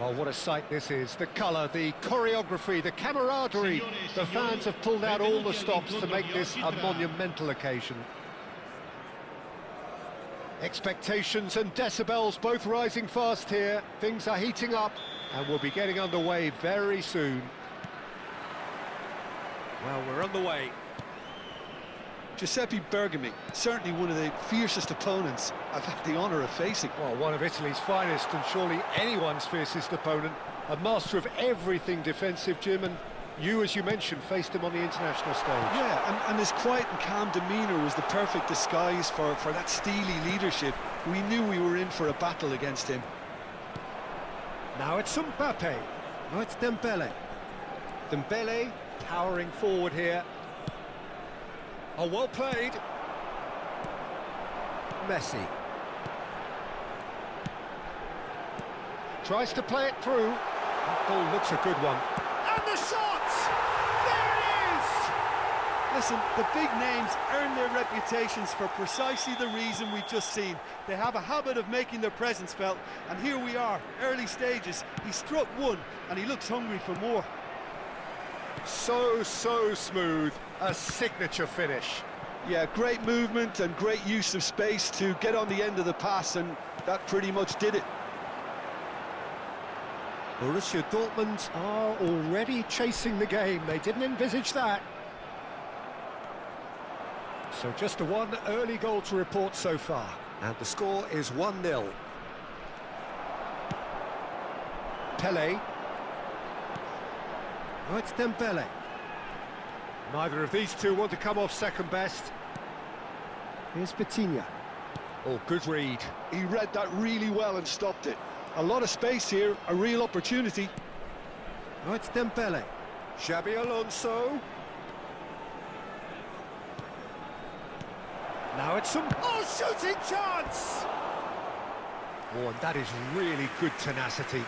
Well, what a sight this is. The colour, the choreography, the camaraderie. The fans have pulled out all the stops to make this a monumental occasion. Expectations and decibels both rising fast here. Things are heating up and we'll be getting underway very soon. Well, we're on the way. Giuseppe Bergami, certainly one of the fiercest opponents I've had the honour of facing. Well, one of Italy's finest and surely anyone's fiercest opponent. A master of everything defensive, Jim, and you, as you mentioned, faced him on the international stage. Yeah, and his quiet and calm demeanour was the perfect disguise for that steely leadership. We knew we were in for a battle against him. Now it's Mbappe. Now it's Dembele. Dembele powering forward here. Oh, well played. Messi. Tries to play it through. That ball looks a good one. And the shot! There it is! Listen, the big names earn their reputations for precisely the reason we've just seen. They have a habit of making their presence felt, and here we are, early stages. He struck one, and he looks hungry for more. So smooth, a signature finish. Yeah, great movement and great use of space to get on the end of the pass, and that pretty much did it. Borussia Dortmund are already chasing the game. They didn't envisage that. So just the one early goal to report so far, and the score is 1-0. Pele. Oh, it's Dembele. Neither of these two want to come off second best. Here's Vitinha. Oh, good read. He read that really well and stopped it. A lot of space here, a real opportunity. Oh, it's Dembele. Xabi Alonso. Now it's some... Oh, shooting chance! Oh, and that is really good tenacity.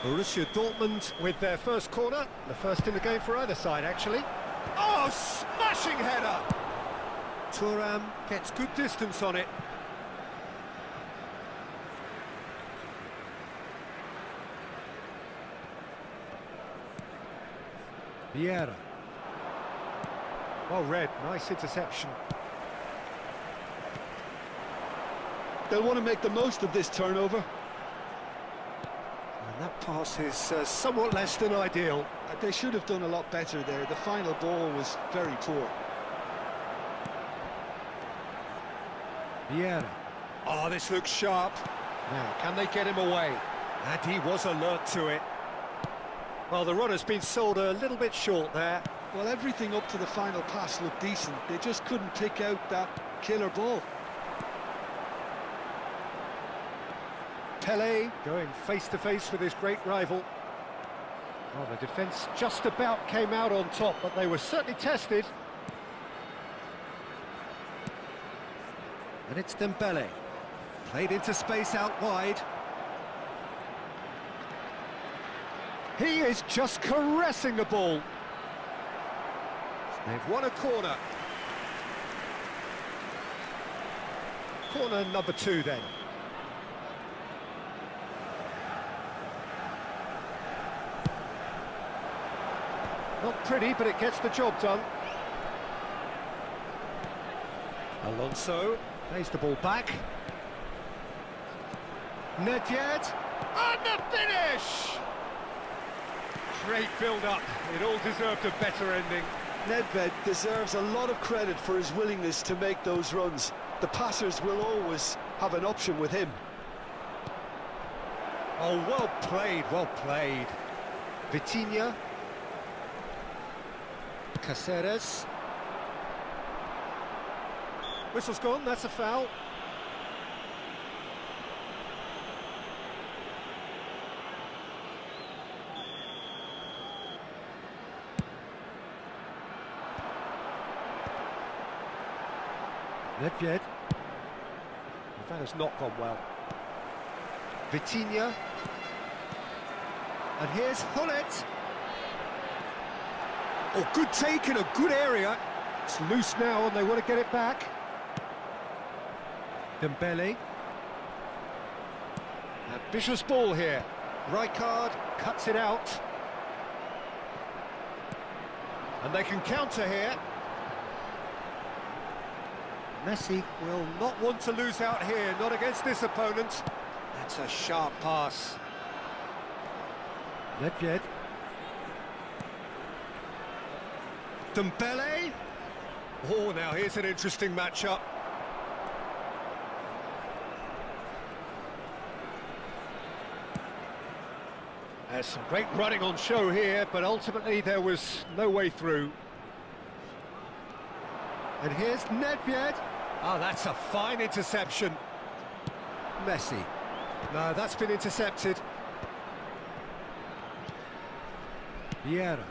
Borussia Dortmund with their first corner. The first in the game for either side, actually. Oh, smashing header! Thuram gets good distance on it. Vieira. Well read, nice interception. They'll want to make the most of this turnover. And that pass is somewhat less than ideal. They should have done a lot better there. The final ball was very poor. Vieira. Oh, this looks sharp. Now, can they get him away? And he was alert to it. Well, the runner's been sold a little bit short there. Well, everything up to the final pass looked decent. They just couldn't pick out that killer ball. Pelé going face-to-face with his great rival. Well, the defence just about came out on top, but they were certainly tested. And it's Dembele. Played into space out wide. He is just caressing the ball. They've won a corner. Corner number 2 then. Not pretty, but it gets the job done. Alonso plays the ball back. Nedved, and the finish! Great build-up. It all deserved a better ending. Nedved deserves a lot of credit for his willingness to make those runs. The passers will always have an option with him. Oh, well played, well played. Vitinha. Caceres. Whistle's gone, that's a foul. Nedved. That has not gone well. Vitinha. And here's Hullet. Oh, good take in a good area. It's loose now and they want to get it back. Dembele. Ambitious ball here. Rijkaard cuts it out. And they can counter here. Messi will not want to lose out here, not against this opponent. That's a sharp pass. Nedved. Dembele. Oh, now here's an interesting matchup. There's some great running on show here, but ultimately there was no way through. And here's Nedved. Oh, that's a fine interception. Messi. No, that's been intercepted. Vieira.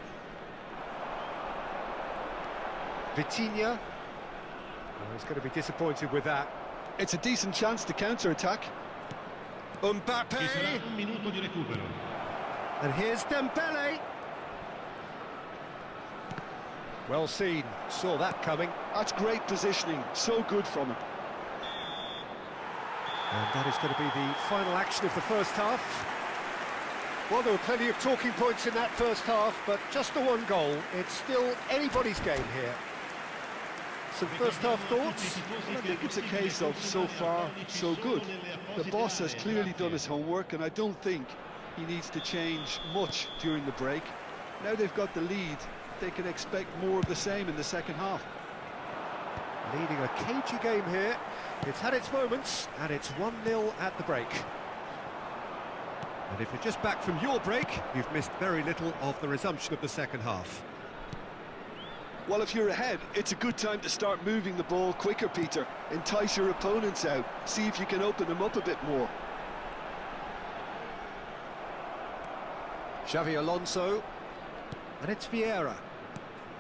Vitinha. Oh, he's going to be disappointed with that. It's a decent chance to counter-attack. Mbappe. And here's Dembele. Well seen, saw that coming. That's great positioning, so good from him. And that is going to be the final action of the first half. Well, there were plenty of talking points in that first half, but just the one goal. It's still anybody's game here. Some first half thoughts? Well, I think it's a case of so far, so good. The boss has clearly done his homework, and I don't think he needs to change much during the break. Now they've got the lead, they can expect more of the same in the second half. Leading a cagey game here. It's had its moments, and it's 1-0 at the break. And if you're just back from your break, you've missed very little of the resumption of the second half. Well, if you're ahead, it's a good time to start moving the ball quicker, Peter. Entice your opponents out, see if you can open them up a bit more. Xavi Alonso. And it's Vieira.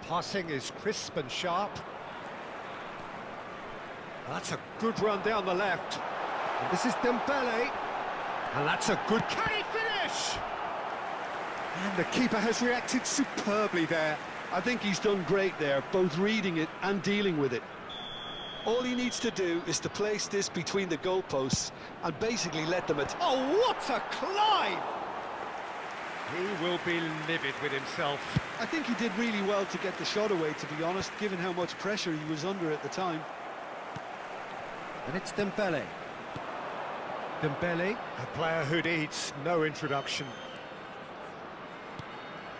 Passing is crisp and sharp. That's a good run down the left. And this is Dembele. And that's a good... Can he finish? And the keeper has reacted superbly there. I think he's done great there, both reading it and dealing with it. All he needs to do is to place this between the goalposts and basically let them attack. Oh, what a climb! He will be livid with himself. I think he did really well to get the shot away, to be honest, given how much pressure he was under at the time. And it's Dembele. Dembele, a player who needs no introduction.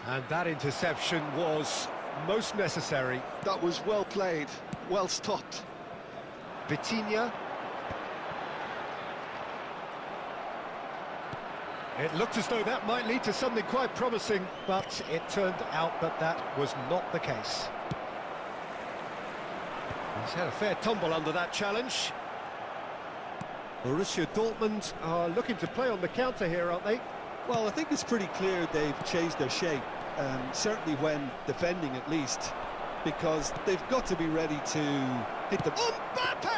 And that interception was most necessary. That was well played, well stopped. Vitinha. It looked as though that might lead to something quite promising, but it turned out that that was not the case. He's had a fair tumble under that challenge. Borussia Dortmund are looking to play on the counter here, aren't they? Well, I think it's pretty clear they've changed their shape, certainly when defending at least, because they've got to be ready to hit the... Mbappe!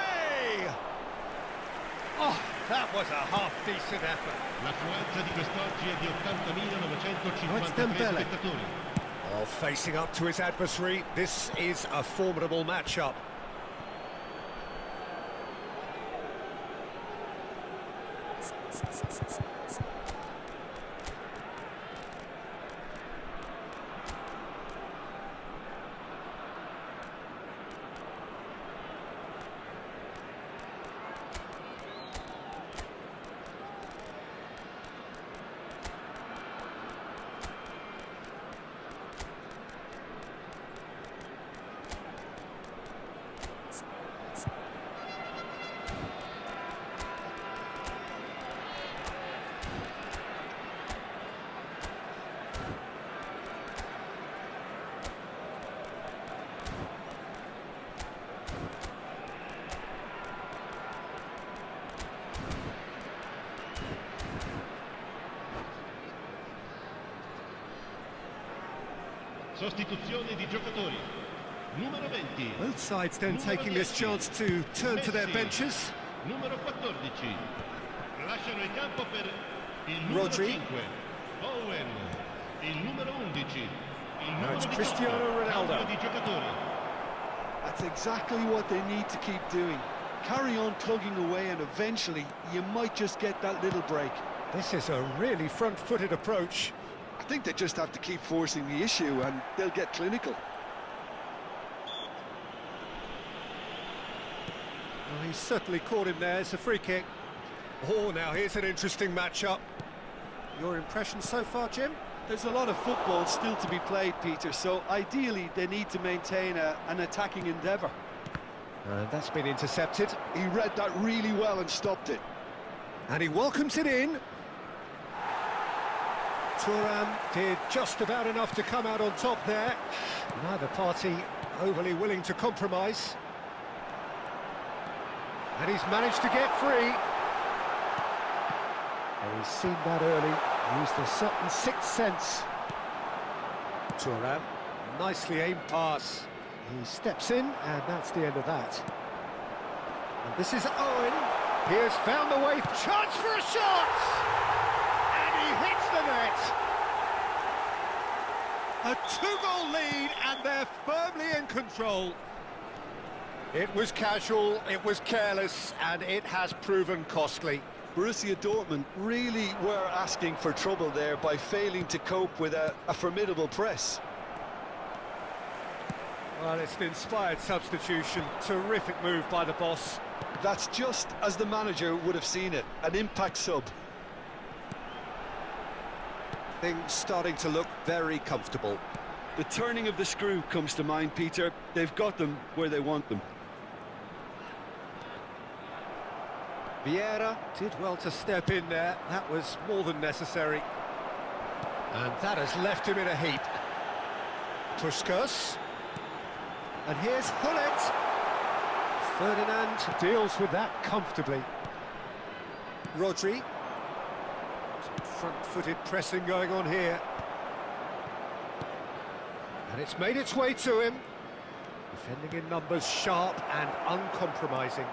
Oh, that was a half-decent effort. L'affluenza di quest'oggi è di 80.953 Oh, it's Dembele. spettatori. Oh, facing up to his adversary, this is a formidable matchup. Sostituzione di giocatori. Numero 20. Both sides then taking this chance to turn to their benches. Numero 14. Lasciano il campo per il numero Rodri. 5. Owen. Il numero 11. Il Now numero it's 18. Cristiano Ronaldo. Cambio di giocatori. That's exactly what they need to keep doing. Carry on plugging away and eventually you might just get that little break. This is a really front-footed approach. I think they just have to keep forcing the issue and they'll get clinical. Well, he's certainly caught him there. It's a free kick. Oh, now here's an interesting matchup. Your impression so far, Jim? There's a lot of football still to be played, Peter, so ideally they need to maintain an attacking endeavour. That's been intercepted. He read that really well and stopped it. And he welcomes it in. Thuram did just about enough to come out on top there. Neither party overly willing to compromise. And he's managed to get free. Oh, he's seen that early, used a certain sixth sense. Thuram, nicely aimed pass. He steps in, and that's the end of that. And this is Owen. He has found the way. Chance for a shot! And he hits the net. A two-goal lead, and they're firmly in control. It was casual, it was careless, and it has proven costly. Borussia Dortmund really were asking for trouble there by failing to cope with a formidable press. Well, it's an inspired substitution. Terrific move by the boss. That's just as the manager would have seen it, an impact sub. Things starting to look very comfortable. The turning of the screw comes to mind, Peter. They've got them where they want them. Vieira did well to step in there. That was more than necessary. And that has left him in a heap. Puskas. And here's Hullet. Ferdinand deals with that comfortably. Rodri. Some front-footed pressing going on here. And it's made its way to him. Defending in numbers, sharp and uncompromising.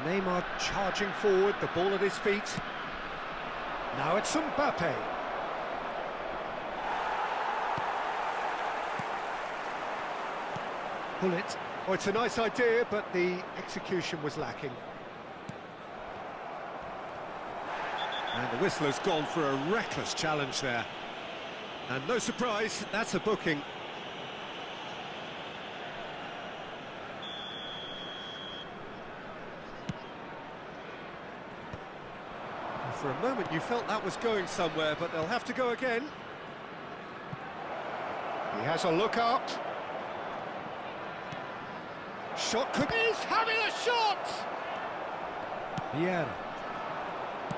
Neymar charging forward, the ball at his feet. Now it's Mbappe. Pull it. Oh, it's a nice idea, but the execution was lacking. And the whistler's gone for a reckless challenge there. And no surprise, that's a booking. For a moment you felt that was going somewhere, but they'll have to go again. He has a look up. Shot could... He's having a shot! Vieira.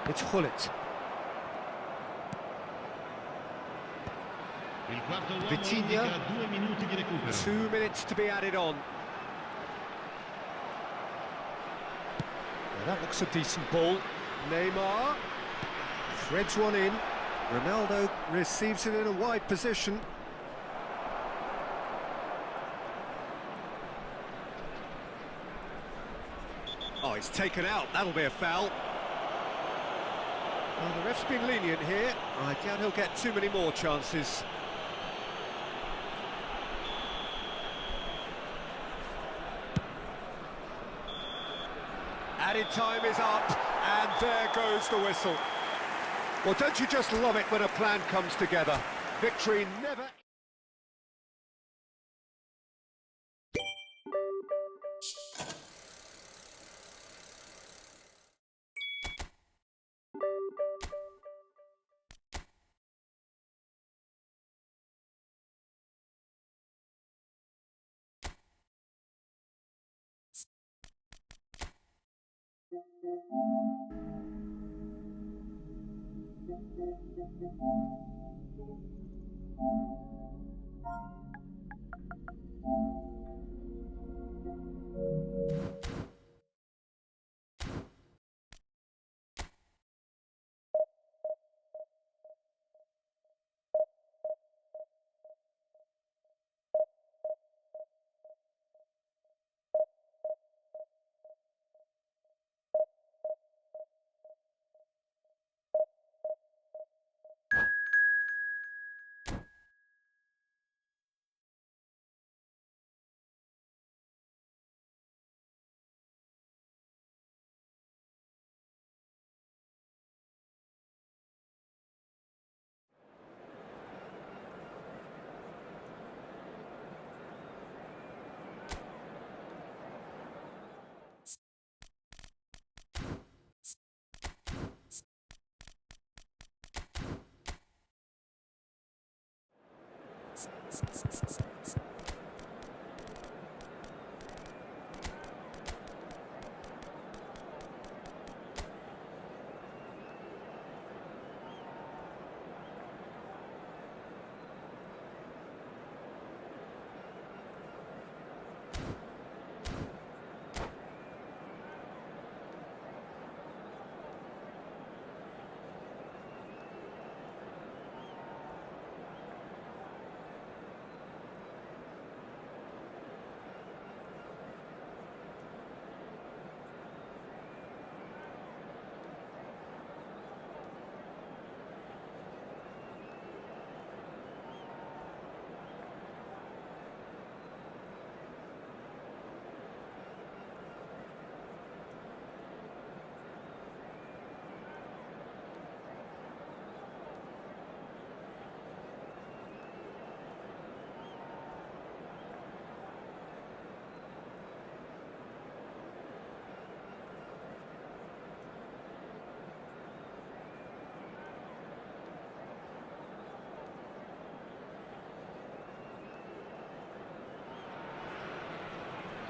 It's Gullit. Vitinha. 2 minutes to be added on. Well, that looks a decent ball. Neymar threads one in. Ronaldo receives it in a wide position. Oh, it's taken out. That'll be a foul. Well, the ref's been lenient here. I doubt he'll get too many more chances. Added time is up, and there goes the whistle. Well, don't you just love it when a plan comes together? Victory never...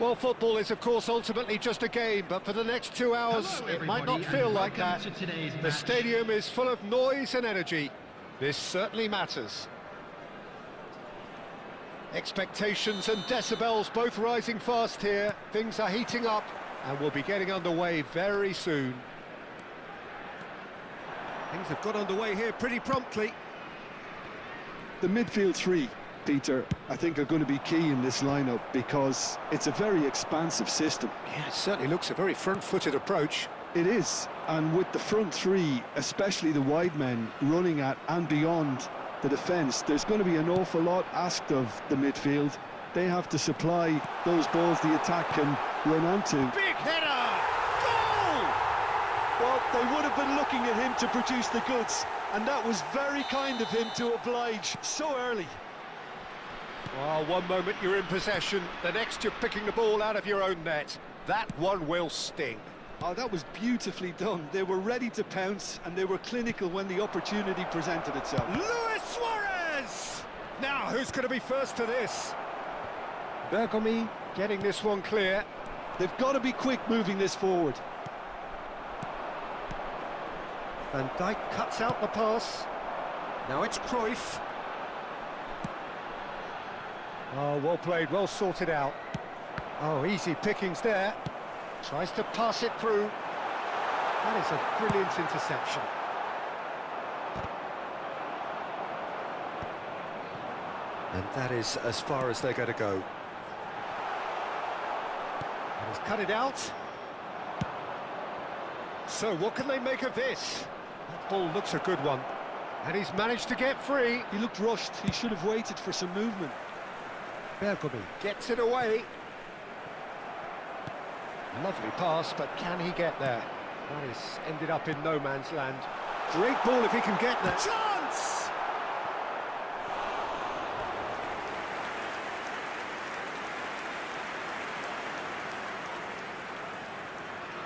Well, football is, of course, ultimately just a game, but for the next 2 hours, it might not feel like that. The stadium is full of noise and energy. This certainly matters. Expectations and decibels both rising fast here. Things are heating up, and we'll be getting underway very soon. Things have got underway here pretty promptly. The midfield three, Peter, I think are going to be key in this lineup because it's a very expansive system. Yeah, it certainly looks a very front-footed approach. It is, and with the front three, especially the wide men running at and beyond the defence, there's going to be an awful lot asked of the midfield. They have to supply those balls the attack can run onto. Big header! Goal! Well, they would have been looking at him to produce the goods, and that was very kind of him to oblige so early. Well, one moment you're in possession, the next you're picking the ball out of your own net. That one will sting. Oh, that was beautifully done. They were ready to pounce, and they were clinical when the opportunity presented itself. Luis Suarez! Now, who's going to be first to this? Bergomi getting this one clear. They've got to be quick moving this forward. Van Dijk cuts out the pass. Now it's Cruyff. Oh, well played, well sorted out. Oh, easy pickings there. Tries to pass it through. That is a brilliant interception. And that is as far as they're going to go. And he's cut it out. So what can they make of this? That ball looks a good one. And he's managed to get free. He looked rushed. He should have waited for some movement. Bergomi gets it away. Lovely pass, but can he get there? That is ended up in no man's land. Great ball if he can get there. Chance!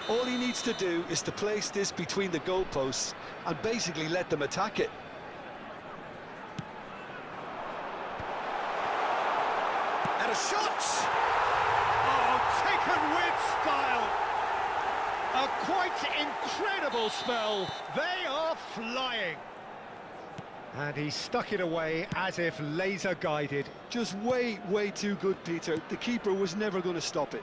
All he needs to do is to place this between the goalposts and basically let them attack it. And a shot! Oh, taken with style! A quite incredible spell. They are flying. And he stuck it away as if laser guided. Just way too good, Peter. The keeper was never going to stop it.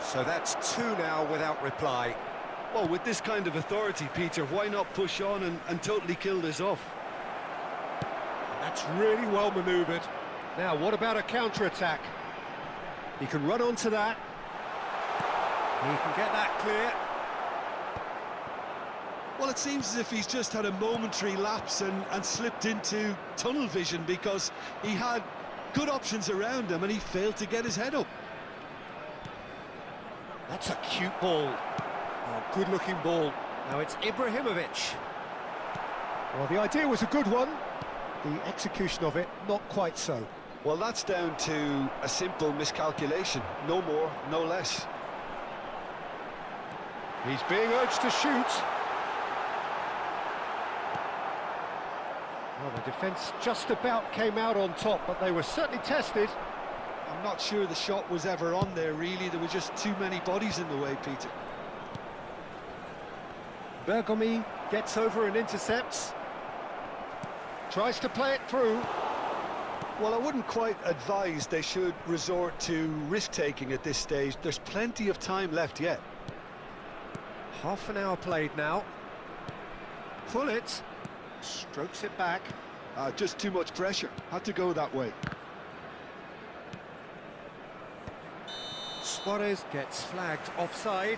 So that's two now without reply. Well, with this kind of authority, Peter, why not push on and totally kill this off? That's really well manoeuvred. Now, what about a counter-attack? He can run onto that. He can get that clear. Well, it seems as if he's just had a momentary lapse and slipped into tunnel vision because he had good options around him and he failed to get his head up. That's a cute ball. Oh, good-looking ball. Now it's Ibrahimovic. Well, the idea was a good one. The execution of it, not quite so. Well, that's down to a simple miscalculation. No more, no less. He's being urged to shoot. Well, the defence just about came out on top, but they were certainly tested. I'm not sure the shot was ever on there, really. There were just too many bodies in the way, Peter. Bergomi gets over and intercepts. Tries to play it through. Well, I wouldn't quite advise they should resort to risk-taking at this stage. There's plenty of time left yet. Half an hour played now. Pull it. Strokes it back. Just too much pressure. Had to go that way. Suarez gets flagged offside.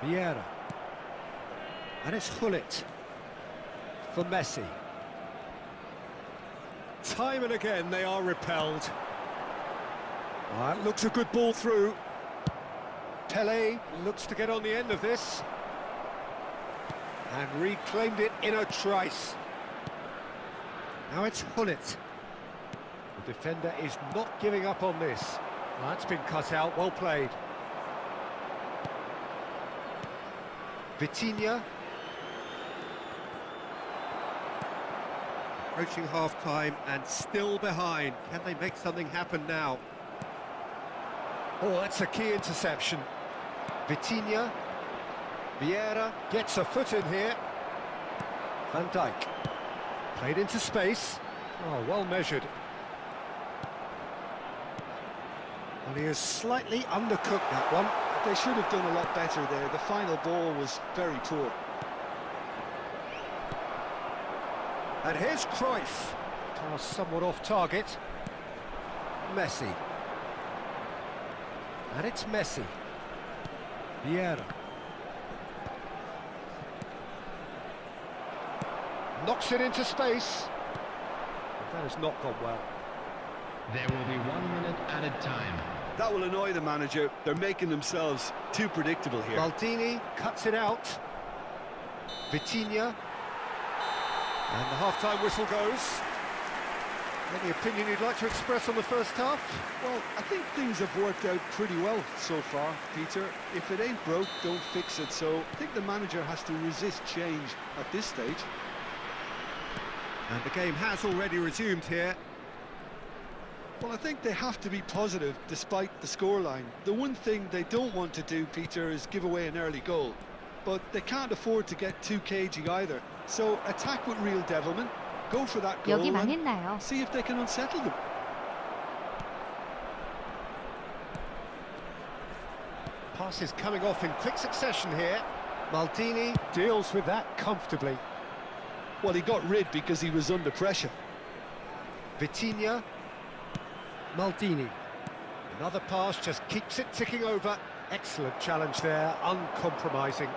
Vieira. And it's Hullet for Messi. Time and again they are repelled. That looks a good ball through. Pele looks to get on the end of this. And reclaimed it in a trice. Now it's Hullet. The defender is not giving up on this. That's been cut out, well played. Vitinha. Approaching half-time and still behind. Can they make something happen now? Oh, that's a key interception. Vitinha. Vieira gets a foot in here. Van Dijk. Played into space. Oh, well measured. Well, he has slightly undercooked that one. They should have done a lot better there. The final ball was very poor. And here's Cruyff. Pass somewhat off target. Messi. And it's Messi. Vieira. Knocks it into space. That has not gone well. There will be 1 minute added time. That will annoy the manager. They're making themselves too predictable here. Maldini cuts it out. Vitinha. And the half-time whistle goes. Any opinion you'd like to express on the first half? Well, I think things have worked out pretty well so far, Peter. If it ain't broke, don't fix it. So I think the manager has to resist change at this stage. And the game has already resumed here. Well, I think they have to be positive despite the scoreline. The one thing they don't want to do, Peter, is give away an early goal. But they can't afford to get too cagey either. So attack with real devilment, go for that goal 여기 and 망했나요? see if they can unsettle them. Passes coming off in quick succession here. Maldini deals with that comfortably. Well, he got rid because he was under pressure. Vitinha. Maldini. Another pass just keeps it ticking over. Excellent challenge there, uncompromising.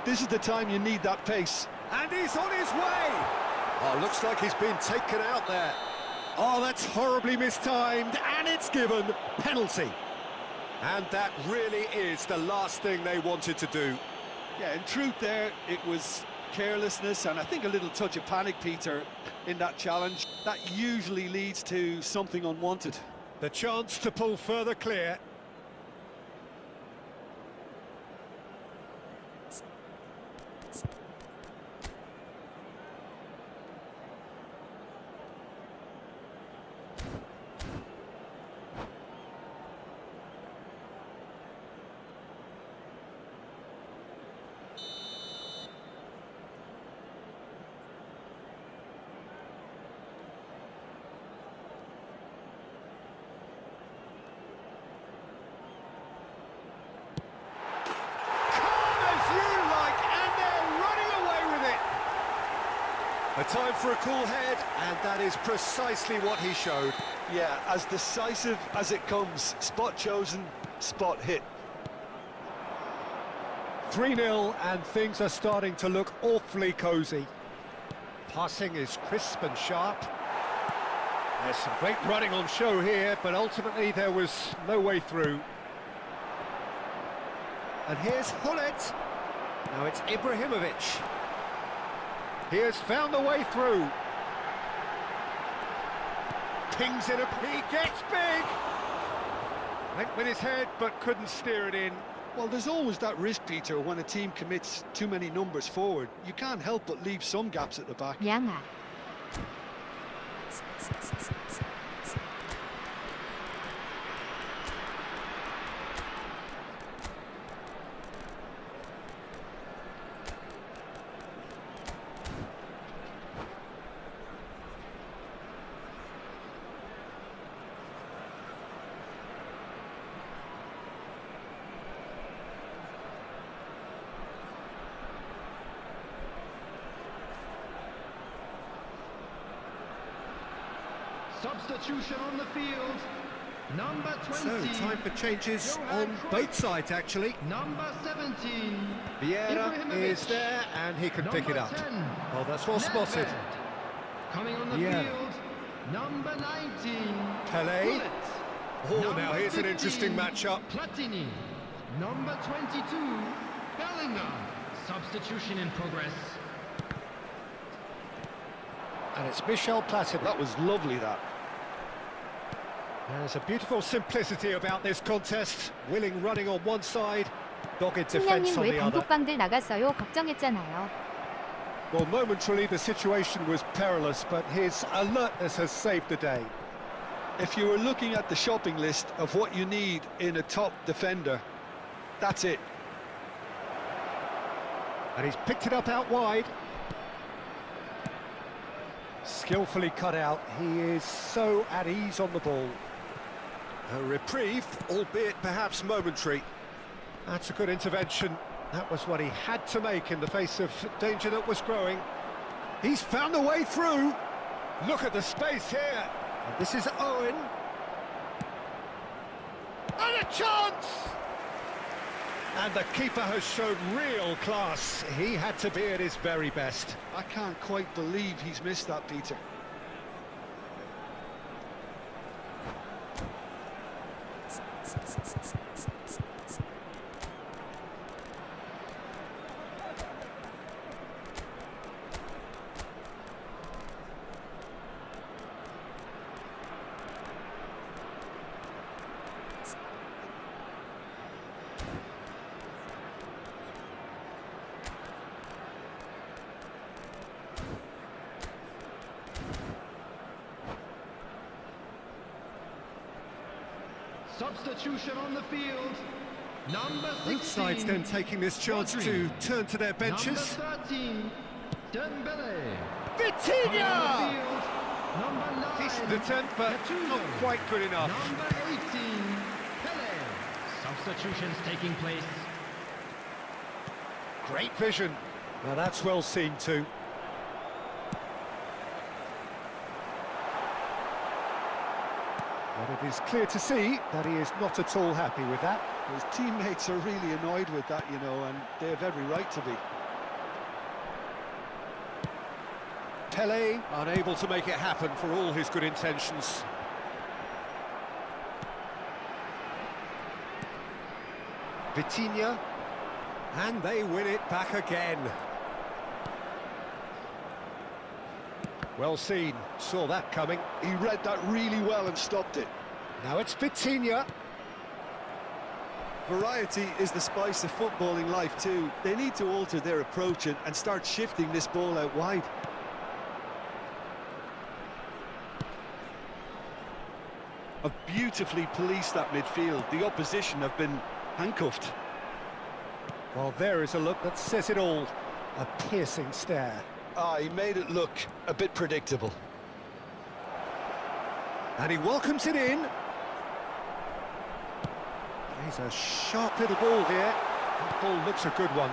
This is the time you need that pace. And he's on his way! Oh, looks like he's been taken out there. Oh, that's horribly mistimed, and it's given penalty. And that really is the last thing they wanted to do. Yeah, in truth there, it was carelessness and I think a little touch of panic, Peter, in that challenge. That usually leads to something unwanted. The chance to pull further clear. A time for a cool head, and that is precisely what he showed. Yeah, as decisive as it comes. Spot chosen, spot hit. 3-0, and things are starting to look awfully cosy. Passing is crisp and sharp. There's some great running on show here, but ultimately there was no way through. And here's Hullet. Now it's Ibrahimovic. He has found a way through. Pings it up, he gets big! Went with his head, but couldn't steer it in. Well, there's always that risk, Peter, when a team commits too many numbers forward. You can't help but leave some gaps at the back. 양아. Substitution on the field. Number 20. So, time for changes on both sides, actually. Number 17. Vieira is there, and he can pick it up. 10, Oh, that's well spotted. Coming on the field. Number 19. Pelé. Bullet. Oh, Number now here's an 15, interesting matchup. Platini. Number 22. Bellingham. Substitution in progress. And it's Michel Platini. That was lovely, that. There's a beautiful simplicity about this contest. Willing running on one side, dogged defence 팀장님 on 왜 the other. 단톡방들 나갔어요? 걱정했잖아요. Well, momentarily the situation was perilous, but his alertness has saved the day. If you were looking at the shopping list of what you need in a top defender, that's it. And he's picked it up out wide. Skillfully cut out. He is so at ease on the ball. A reprieve, albeit perhaps momentary. That's a good intervention. That was what he had to make in the face of danger that was growing. He's found a way through. Look at the space here. And this is Owen. And a chance! And the keeper has shown real class. He had to be at his very best. I can't quite believe he's missed that, Peter. Substitution on the field. Number 16. Both sides then taking this chance to turn to their benches. Number 13, Dembele. Vitinha! Number 9, Decent attempt, but Gattuso. not quite good enough. Number 18, Pele. Substitutions taking place. Great vision. Now that's well seen too. But it is clear to see that he is not at all happy with that. His teammates are really annoyed with that, you know, and they have every right to be. Pele unable to make it happen for all his good intentions. Vitinha, and they win it back again. Well seen, saw that coming. He read that really well and stopped it. Now it's Vitinha. Variety is the spice of footballing life too. They need to alter their approach and start shifting this ball out wide. Have beautifully policed that midfield. The opposition have been handcuffed. Well, there is a look that says it all. A piercing stare. Ah, he made it look a bit predictable. And he welcomes it in. He's a sharp little ball here. That ball looks a good one.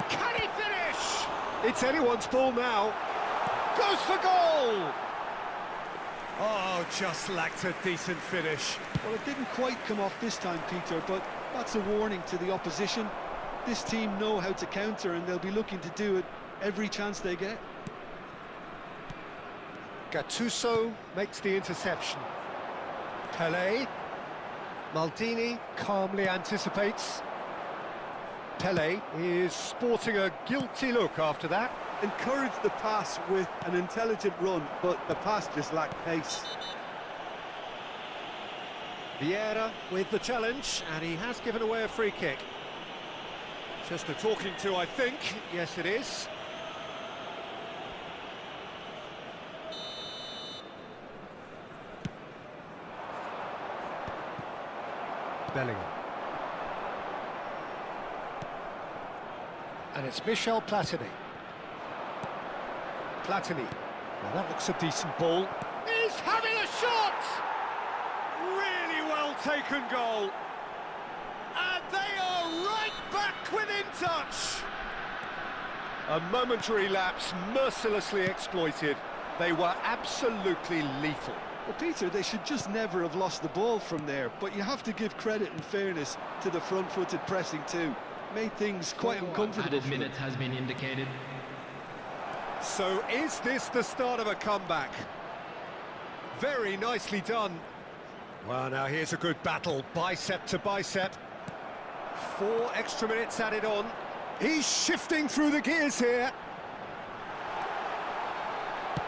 Can he finish? It's anyone's ball now. Goes for goal! Oh, just lacked a decent finish. Well, it didn't quite come off this time, Peter, but that's a warning to the opposition. This team know how to counter, and they'll be looking to do it every chance they get. Gattuso makes the interception. Pele. Maldini calmly anticipates. Pele is sporting a guilty look after that. Encouraged the pass with an intelligent run, but the pass just lacked pace. Vieira with the challenge, and he has given away a free kick. Just a talking to, I think. Yes, it is. Bellingham. And it's Michel Platini. Platini. Now that looks a decent ball. He's having a shot! Really well taken goal. And they are right back within touch. A momentary lapse mercilessly exploited. They were absolutely lethal. Well, Peter, they should just never have lost the ball from there, but you have to give credit and fairness to the front-footed pressing too. Made things quite uncomfortable for them. Minutes has been indicated. So is this the start of a comeback? Very nicely done. Well, now here's a good battle, bicep to bicep. 4 extra minutes added on. He's shifting through the gears here.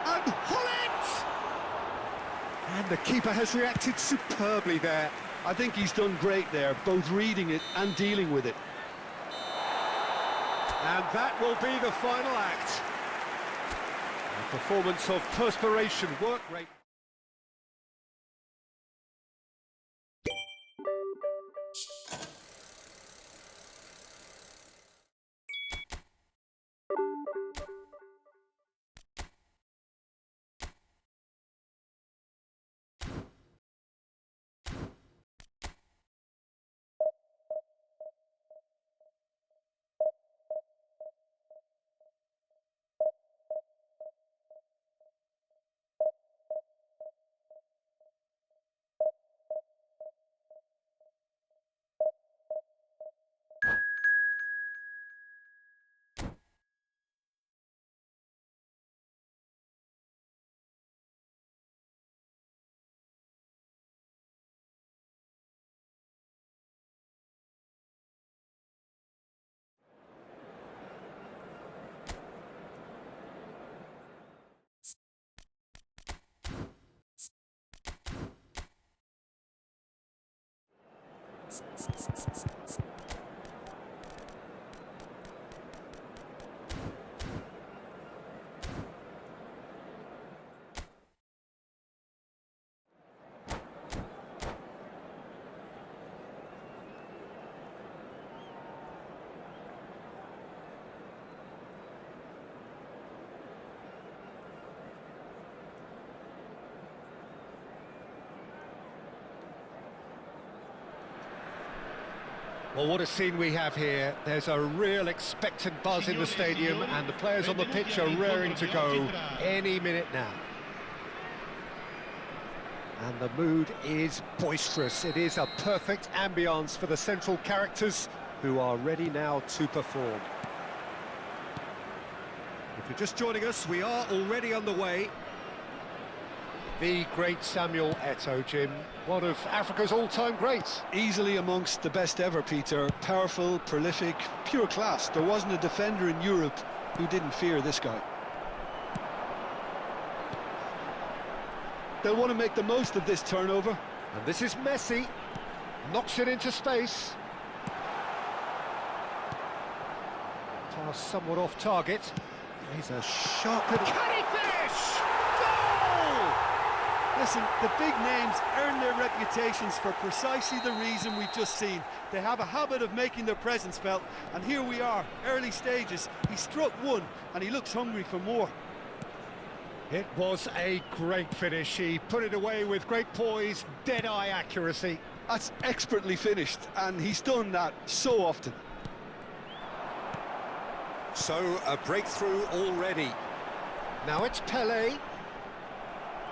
And Hullet! And the keeper has reacted superbly there. I think he's done great there, both reading it and dealing with it. And that will be the final act. A performance of perspiration, work rate. Well, what a scene we have here. There's a real expectant buzz in the stadium, and the players on the pitch are raring to go any minute now. And the mood is boisterous. It is a perfect ambience for the central characters who are ready now to perform. If you're just joining us, we are already underway. The great Samuel Eto'o, Jim, one of Africa's all-time greats. Easily amongst the best ever, Peter. Powerful, prolific, pure class. There wasn't a defender in Europe who didn't fear this guy. They'll want to make the most of this turnover. And this is Messi. Knocks it into space. Pass somewhat off target. He's a sharp little... Can he finish? Goal! Listen, the big names earn their reputations for precisely the reason we've just seen. They have a habit of making their presence felt, and here we are, early stages. He struck one, and he looks hungry for more. It was a great finish. He put it away with great poise, dead-eye accuracy. That's expertly finished, and he's done that so often. So, a breakthrough already. Now it's Pelé.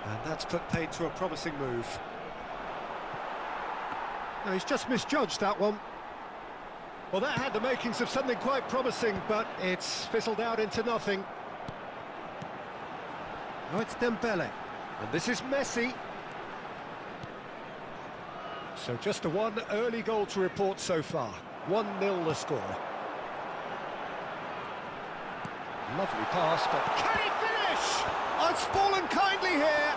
And that's put paid to a promising move. No, he's just misjudged that one. Well, that had the makings of something quite promising, but it's fizzled out into nothing. Now it's Dembele. And this is Messi. So just the one early goal to report so far. 1-0 the score. Lovely pass, but can he finish? Oh, it's fallen kindly here.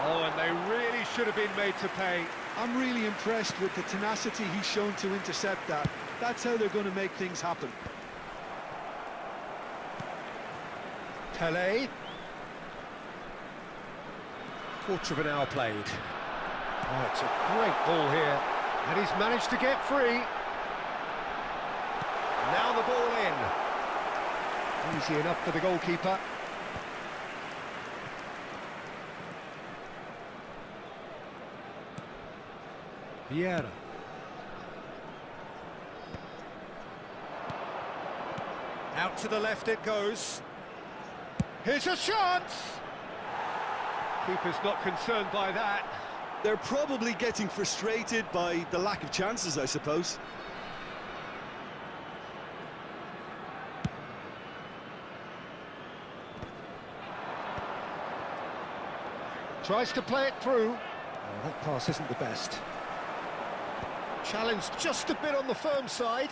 Oh, and they really should have been made to pay. I'm really impressed with the tenacity he's shown to intercept that. That's how they're going to make things happen. Pelé. Quarter of an hour played. Oh, it's a great ball here. And he's managed to get free. Now the ball in. Easy enough for the goalkeeper. Vieira. Out to the left it goes. Here's a chance! Keeper's not concerned by that. They're probably getting frustrated by the lack of chances, I suppose. Tries to play it through. Oh, that pass isn't the best. Challenged just a bit on the firm side.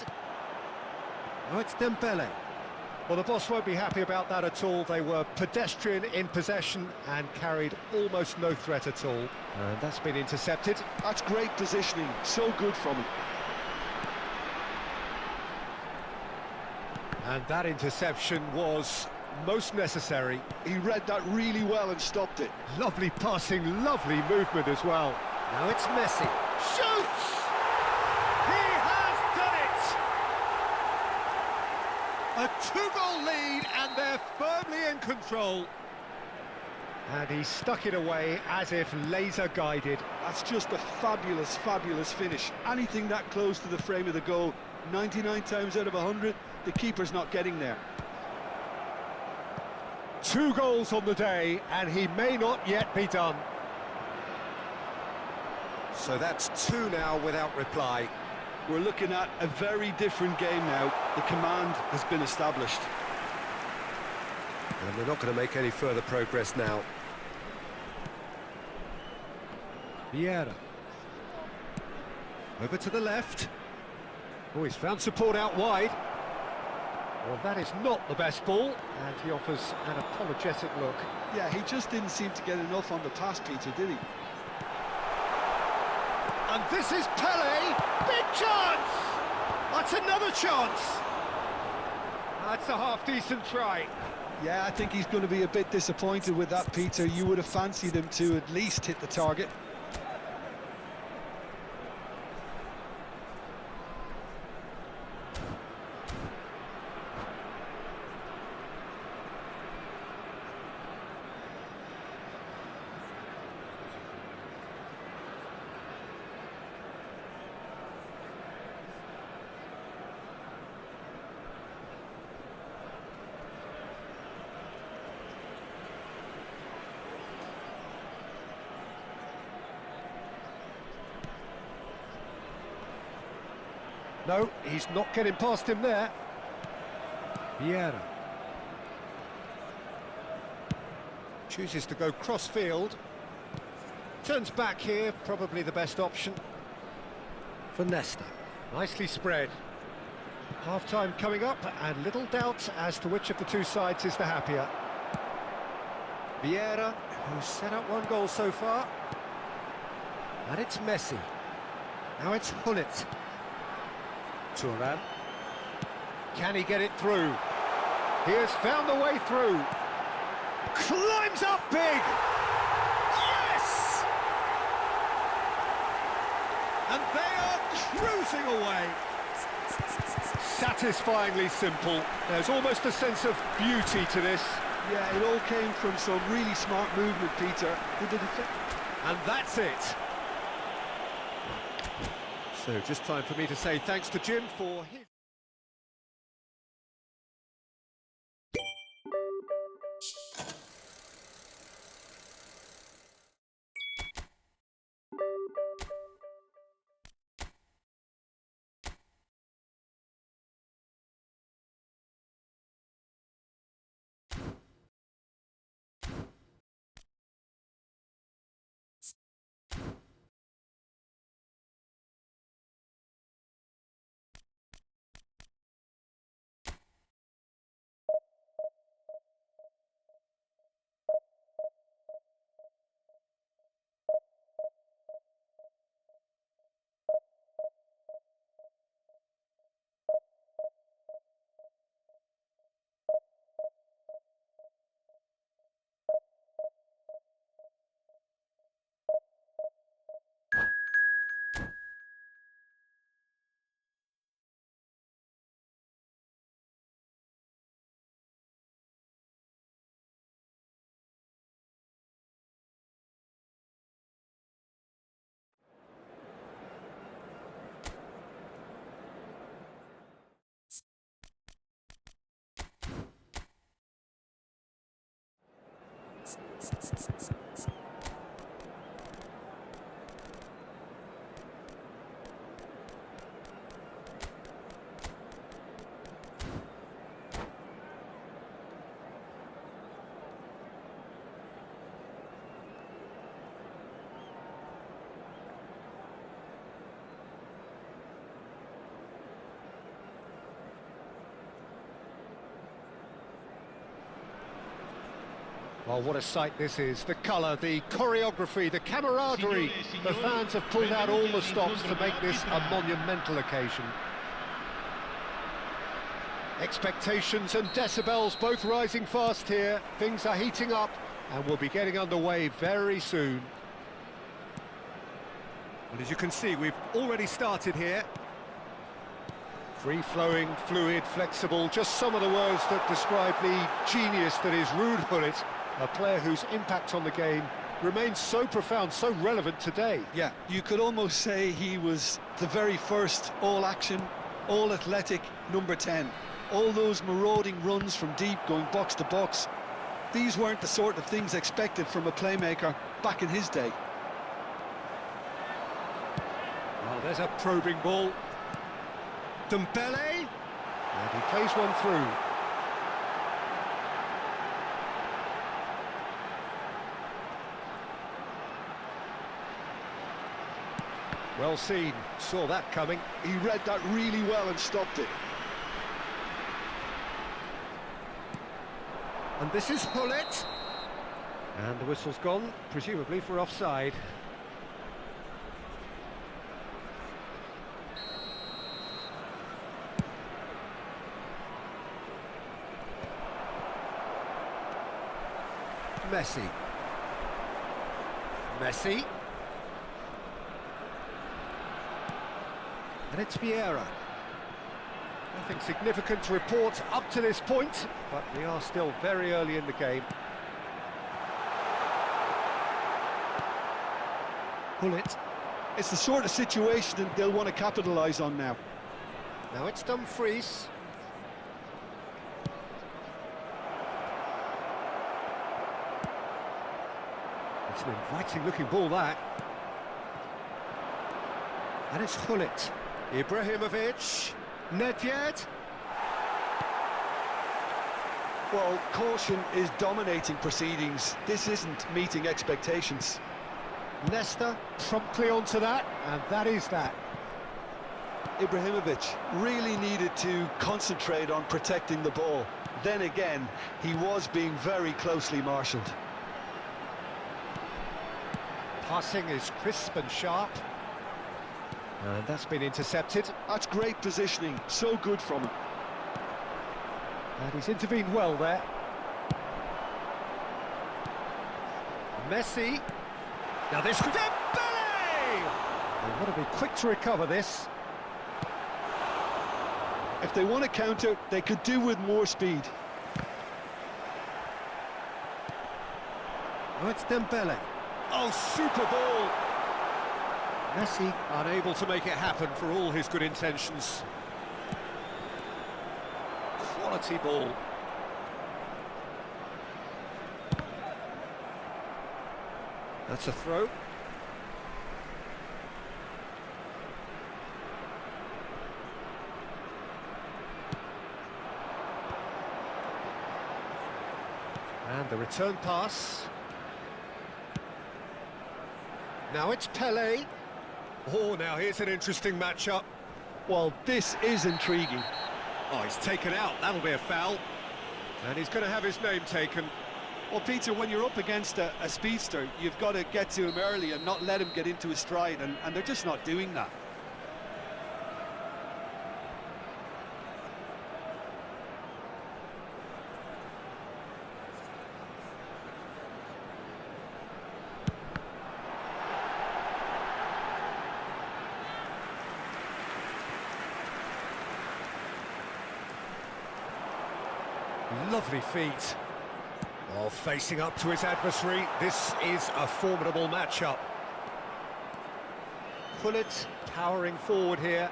Now it's Dembele. Well, the boss won't be happy about that at all. They were pedestrian in possession and carried almost no threat at all. And that's been intercepted. That's great positioning. So good from him. And that interception was most necessary. He read that really well and stopped it. Lovely passing, lovely movement as well. Now it's Messi. Shoots! He has done it! A two-goal lead, and they're firmly in control. And he stuck it away as if laser-guided. That's just a fabulous, fabulous finish. Anything that close to the frame of the goal, 99 times out of 100, the keeper's not getting there. 2 goals on the day, and he may not yet be done. So that's 2 now without reply. We're looking at a very different game now. The command has been established. And they're not going to make any further progress now. Vieira. Over to the left. Oh, he's found support out wide. Well, that is not the best ball, and he offers an apologetic look. Yeah, he just didn't seem to get enough on the pass, Peter, did he? And this is Pele. Big chance! That's another chance. That's a half-decent try. Yeah, I think he's going to be a bit disappointed with that, Peter. You would have fancied him to at least hit the target. No, he's not getting past him there. Vieira. Chooses to go cross-field. Turns back here, probably the best option. For Nesta. Nicely spread. Half-time coming up, and little doubt as to which of the two sides is the happier. Vieira, who's set up one goal so far. And it's Messi. Now it's Hullet. Turan. Can he get it through? He has found the way through. Climbs up big! Yes! And they are cruising away. Satisfyingly simple. There's almost a sense of beauty to this. Yeah, it all came from some really smart movement, Peter. And that's it. So just time for me to say thanks to Jim for his... Well, what a sight this is. The colour, the choreography, the camaraderie. The fans have pulled out all the stops to make this a monumental occasion. Expectations and decibels both rising fast here. Things are heating up and we'll be getting underway very soon. And as you can see, we've already started here. Free-flowing, fluid, flexible, just some of the words that describe the genius that is Ruud Gullit, a player whose impact on the game remains so profound, so relevant today. Yeah, you could almost say he was the very first all-action, all-athletic number 10. All those marauding runs from deep, going box to box. These weren't the sort of things expected from a playmaker back in his day. Well, there's a probing ball. Dembele, and he plays one through. Well seen, saw that coming. He read that really well and stopped it. And this is Hullet. And the whistle's gone, presumably for offside. Messi. Messi. And it's Vieira. Nothing significant to report up to this point, but we are still very early in the game. Pull it. It's the sort of situation that they'll want to capitalise on now. Now it's Dumfries. It's an inviting-looking ball, that. And it's Hullet. Ibrahimovic. Nedved. Well, caution is dominating proceedings. This isn't meeting expectations. Nesta promptly onto that, and that is that. Ibrahimovic really needed to concentrate on protecting the ball. Then again, he was being very closely marshalled. Passing is crisp and sharp. And that's been intercepted. That's great positioning, so good from him. And he's intervened well there. Messi. Now this could... Dembele! They want to be quick to recover this. If they want to counter, they could do with more speed. Oh, it's Dembele. Oh, super ball! Messi unable to make it happen for all his good intentions. Quality ball. That's a throw. And the return pass. Now it's Pelé. Oh, now here's an interesting matchup. Well, this is intriguing. Oh, he's taken out. That'll be a foul. And he's going to have his name taken. Well, Peter, when you're up against a speedster, you've got to get to him early and not let him get into his stride, and they're just not doing that. Lovely feet. Oh, facing up to his adversary. This is a formidable matchup. Hullet powering forward here.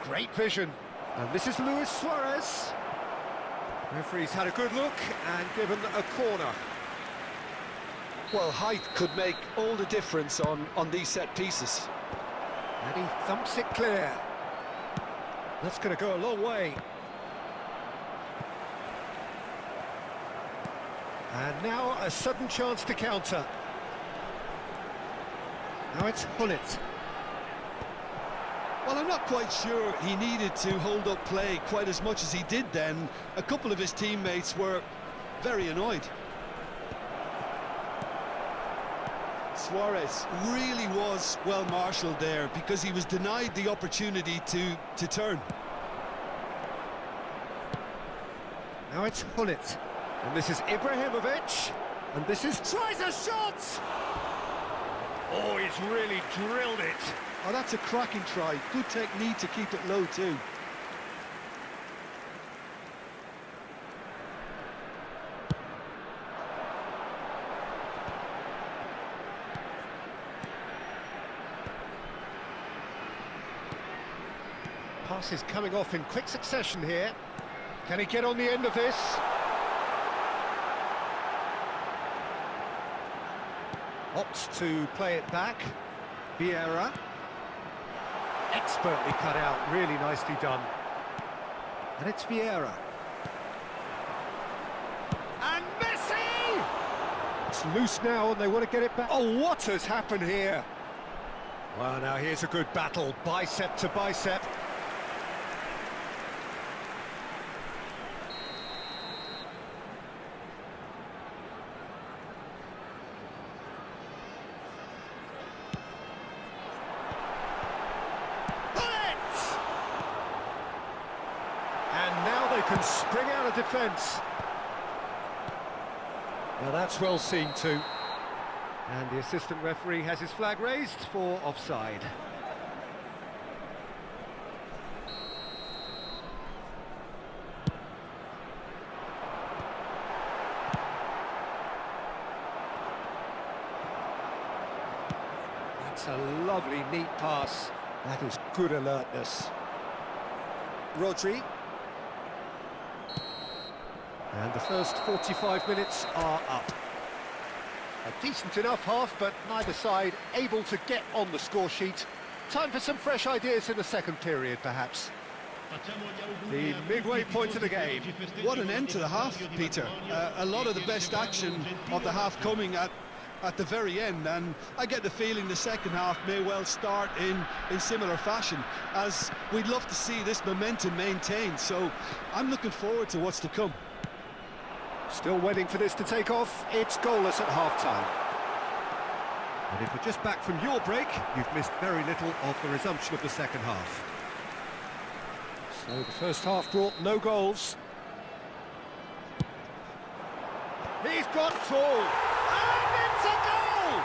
Great vision. And this is Luis Suarez. Referee's had a good look and given a corner. Well, height could make all the difference on these set pieces. And he thumps it clear. That's going to go a long way. And now a sudden chance to counter. Now it's Hullet. Well, I'm not quite sure he needed to hold up play quite as much as he did then. A couple of his teammates were very annoyed. Suarez really was well marshalled there because he was denied the opportunity to turn. Now it's Hullet. And this is Ibrahimovic. And this is... tries a shot! Oh, he's really drilled it. Oh, that's a cracking try. Good technique to keep it low, too. Pass is coming off in quick succession here. Can he get on the end of this? Opts to play it back. Vieira. Expertly cut out, really nicely done. And it's Vieira. And Messi! It's loose now and they want to get it back. Oh, what has happened here? Well, now here's a good battle, bicep to bicep. And now they can spring out of defence. Now that's well seen too. And the assistant referee has his flag raised for offside. That's a lovely, neat pass. That is good alertness. Rodri. And the first 45 minutes are up. A decent enough half, but neither side able to get on the score sheet. Time for some fresh ideas in the second period, perhaps. The midway point of the game. What an end to the half, Peter. A lot of the best action of the half coming at the very end, and I get the feeling the second half may well start in similar fashion, as we'd love to see this momentum maintained, so I'm looking forward to what's to come. Still waiting for this to take off. It's goalless at half-time. And if you're just back from your break, you've missed very little of the resumption of the second half. So the first half brought no goals. He's got tall, and it's a goal!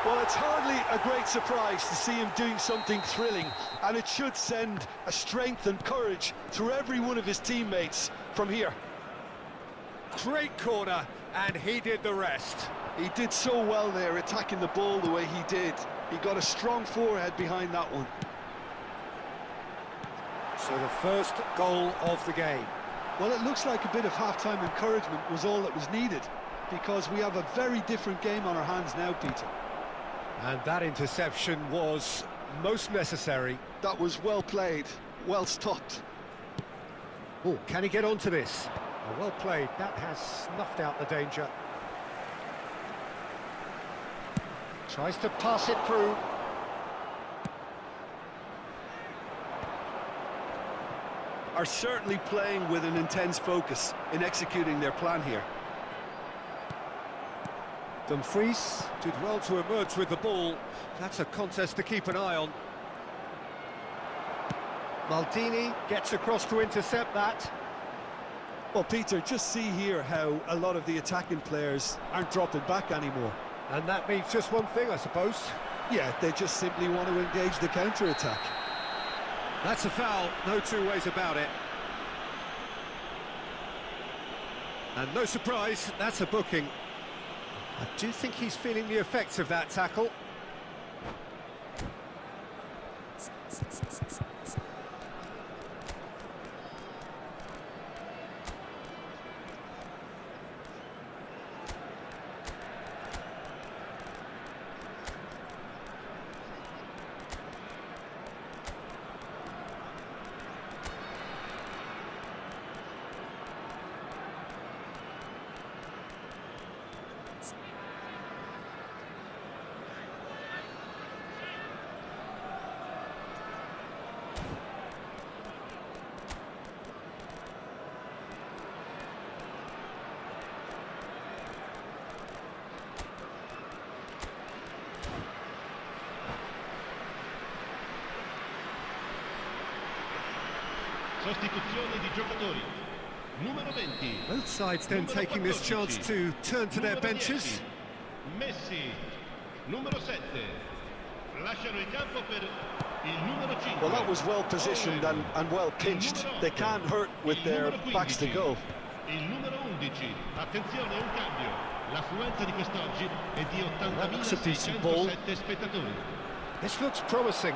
Well, it's hardly a great surprise to see him doing something thrilling, and it should send a strength and courage through every one of his teammates from here. Great corner, and he did the rest. He did so well there, attacking the ball the way he did. He got a strong forehead behind that one. So the first goal of the game. Well, it looks like a bit of half-time encouragement was all that was needed, because we have a very different game on our hands now, Peter. And that interception was most necessary. That was well played, well stopped. Oh, can he get onto this? Oh, well played. That has snuffed out the danger. Tries to pass it through. Are certainly playing with an intense focus in executing their plan here. Dumfries did well to emerge with the ball. That's a contest to keep an eye on. Maldini gets across to intercept that. Well, Peter, just see here how a lot of the attacking players aren't dropping back anymore. And that means just one thing, I suppose. Yeah, they just simply want to engage the counter-attack. That's a foul, no two ways about it. And no surprise, that's a booking. I do think he's feeling the effects of that tackle. Sostituzione di giocatori. Numero 20. Both sides then taking this chance to turn to their benches. Messi. Numero 7. Lasciano il campo per il numero 5. Well, that was well positioned and well pinched. They can't hurt with their backs to goal. Il numero 11. Attenzione, un cambio. L'affluenza di quest'oggi è di That's a decent ball. 80.607 spettatori. This looks promising.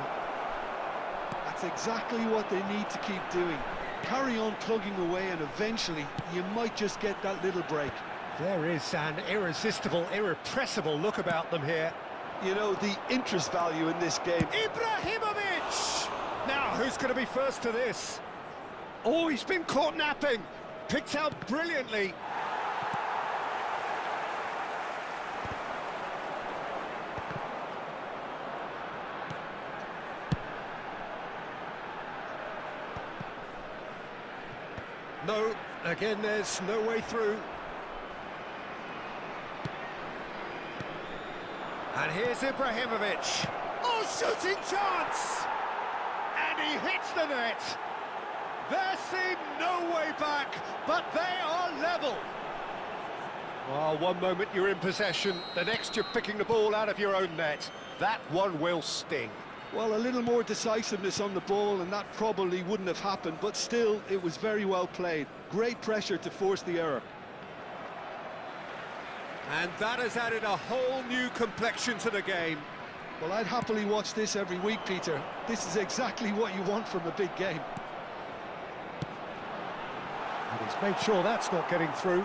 That's exactly what they need to keep doing. Carry on plugging away, and eventually you might just get that little break. There is an irresistible, irrepressible look about them here. You know, the interest value in this game. Ibrahimovic! Now, who's going to be first to this? Oh, he's been caught napping. Picked out brilliantly. No, again, there's no way through. And here's Ibrahimovic. Oh, shooting chance! And he hits the net. There seemed no way back, but they are level. Oh, one moment you're in possession, the next you're picking the ball out of your own net. That one will sting. Well, a little more decisiveness on the ball and that probably wouldn't have happened, but still, it was very well played. Great pressure to force the error. And that has added a whole new complexion to the game. Well, I'd happily watch this every week, Peter. This is exactly what you want from a big game. And he's made sure that's not getting through.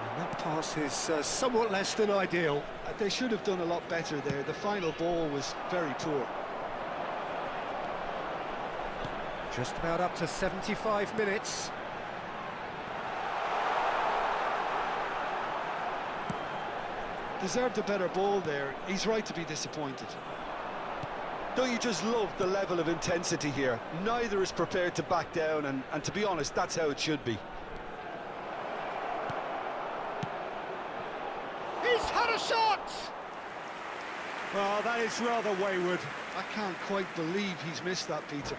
And that pass is somewhat less than ideal. They should have done a lot better there. The final ball was very poor. Just about up to 75 minutes. Deserved a better ball there. He's right to be disappointed. Don't you just love the level of intensity here? Neither is prepared to back down, and to be honest, that's how it should be. He's had a shot! Well, that is rather wayward. I can't quite believe he's missed that, Peter.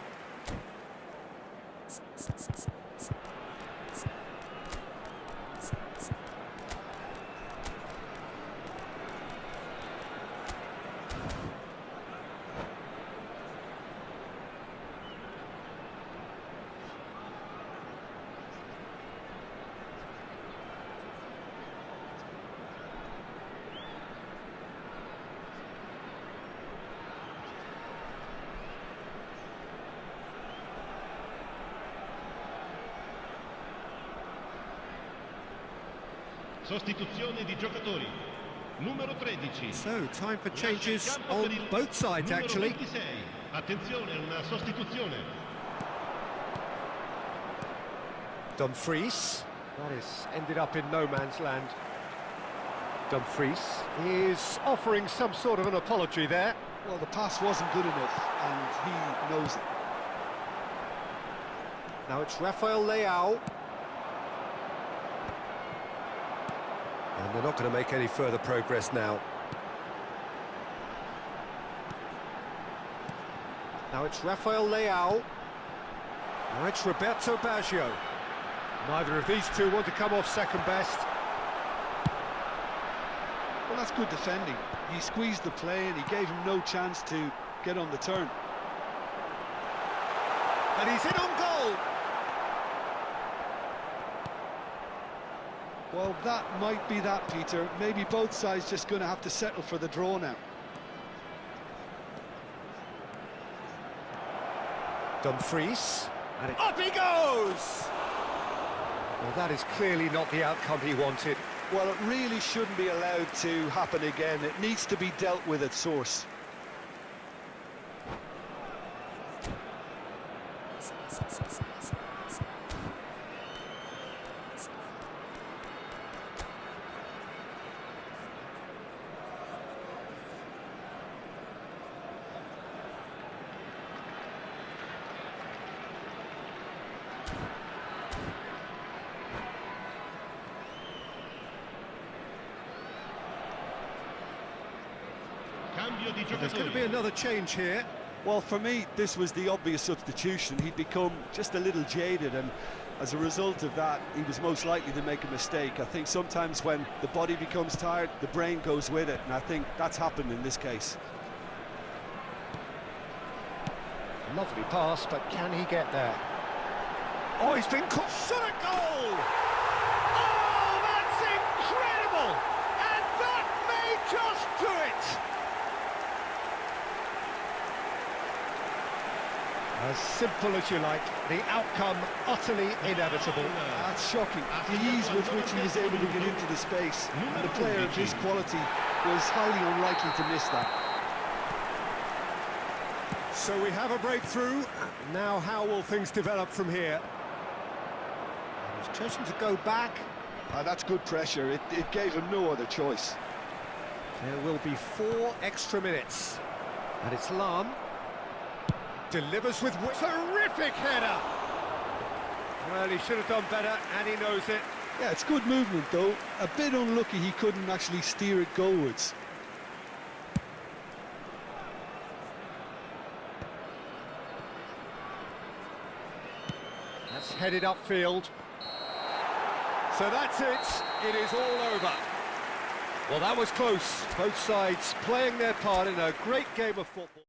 Sostituzione di giocatori. Numero 13. So, time for changes Lascia il campo on per il both sides, numero actually. 26. Attenzione, una sostituzione. Dumfries. That is ended up in no man's land. Dumfries is offering some sort of an apology there. Well, the pass wasn't good enough, and he knows it. Now it's Rafael Leao. And they're not going to make any further progress now. Now it's Rafael Leao. Now it's Roberto Baggio. Neither of these two want to come off second best. Well, that's good defending. He squeezed the play and he gave him no chance to get on the turn. And he's in on goal. Well, that might be that, Peter. Maybe both sides just going to have to settle for the draw now. Dumfries. And up he goes! Well, that is clearly not the outcome he wanted. Well, it really shouldn't be allowed to happen again. It needs to be dealt with at source. There's going to be another change here. Well, for me, this was the obvious substitution. He'd become just a little jaded, and as a result of that, he was most likely to make a mistake. I think sometimes when the body becomes tired, the brain goes with it, and I think that's happened in this case. Lovely pass, but can he get there? Oh, he's been caught. Shot at goal! Oh, that's incredible! And that may just do it! As simple as you like, the outcome utterly inevitable. That's shocking. The ease with which he was able to get into the space, and a player of his quality was highly unlikely to miss that. So we have a breakthrough. Now how will things develop from here? He's chosen to go back. That's good pressure. It gave him no other choice. There will be 4 extra minutes. And it's Lam. Delivers with terrific header. Well, he should have done better, and he knows it. Yeah, it's good movement, though. A bit unlucky he couldn't actually steer it goalwards. That's headed upfield. So that's it. It is all over. Well, that was close. Both sides playing their part in a great game of football.